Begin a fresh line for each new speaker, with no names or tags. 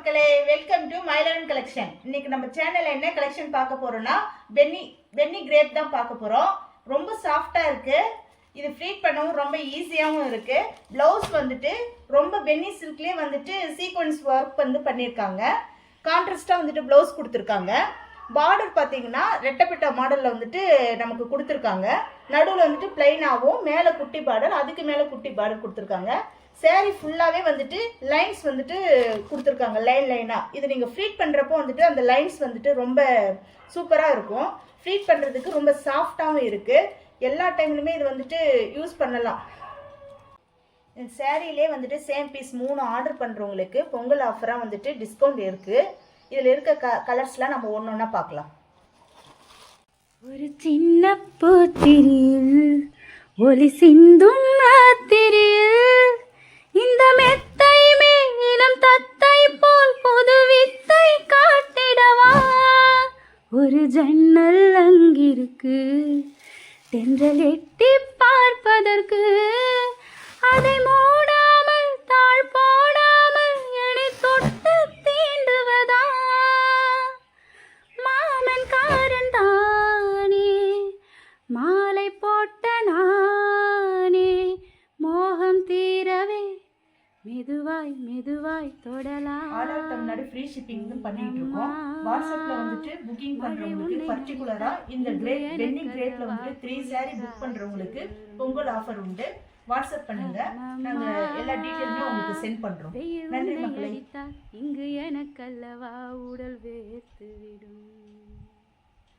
மக்களே, welcome to Milan collection. இன்னைக்கு நம்ம சேனல்ல என்ன கலெக்ஷன் பார்க்க போறோம்னா பென்னி கிரேப் தான் பார்க்க போறோம். ரொம்ப சாஃப்டா இருக்கு. இது ஃப்ளீட் பண்ணவும் ரொம்ப ஈஸியாகவும் இருக்கு. பிளவுஸ் வந்துட்டு ரொம்ப பென்னி சில்க்லயே வந்துட்டு சீக்வன்ஸ் ஒர்க் வந்து பண்ணியிருக்காங்க. கான்ட்ராஸ்டா வந்துட்டு பிளவுஸ் கொடுத்துருக்காங்க. பார்டர் பார்த்தீங்கன்னா ரெட்டப்பட்ட மாடலில் வந்துட்டு நமக்கு கொடுத்துருக்காங்க. நடுவில் வந்துட்டு பிளைனாகவும் மேலே குட்டி பார்டர், அதுக்கு மேலே குட்டி பார்டர் கொடுத்துருக்காங்க. சேரீ ஃபுல்லாகவே வந்துட்டு லைன்ஸ் வந்துட்டு கொடுத்துருக்காங்க, லைனாக. இது நீங்கள் ஃப்ளீட் பண்ணுறப்போ வந்துட்டு அந்த லைன்ஸ் வந்துட்டு ரொம்ப சூப்பராக இருக்கும். ஃப்ளீட் பண்ணுறதுக்கு ரொம்ப சாஃப்டாகவும் இருக்குது. எல்லா டைம்லையுமே இது வந்துட்டு யூஸ் பண்ணலாம். சேரீலே வந்துட்டு சேம் பீஸ் 3 ஆர்டர் பண்ணுறவங்களுக்கு பொங்கல் ஆஃபராக வந்துட்டு டிஸ்கவுண்ட் இருக்குது. இதில் இருக்க கலர்ஸ்லாம் நம்ம ஒன்று ஒன்றா பார்க்கலாம்.
ஒரு சின்ன பூத்திரியில் ஒளி சிந்தும் ராத்திரியில் இந்த மெத்தை மேலும் தத்தை போல் பொது வித்தை காட்டிடவா. ஒரு ஜன்னல் அங்கிருக்கு தென்றல் எட்டி பார்ப்பதற்கு, அதை மூடாமல் தாழ் போடாமல் என்னை தொட்டு தீண்டுவதா. மாமன் காரன் தானே மாலை போட்ட நானே, மோகம் தீரவே மெதுவாய் மெதுவாய் தொடலாம்.
ஆர்டர் தமிழ்நாடு ஃப்ரீ ஷிப்பிங் பண்ணிட்டு இருக்கோம். வாட்ஸ்அப்ல வந்துட்டு புக்கிங் பண்றவங்களுக்கு பர்டிகுலரா இந்த பென்னி கிரேப்ல வந்துட்டு 3 saree புக் பண்றவங்களுக்கு பொங்கல் ஆஃபர் உண்டு. வாட்ஸ்அப் பண்ணுங்க, நாங்க எல்லா டீடைலுமே உங்களுக்கு சென்ட் பண்றோம். நன்றி மக்களே.
இங்கு எனக்கல்லவா உடல் வேர்த்து விடும்.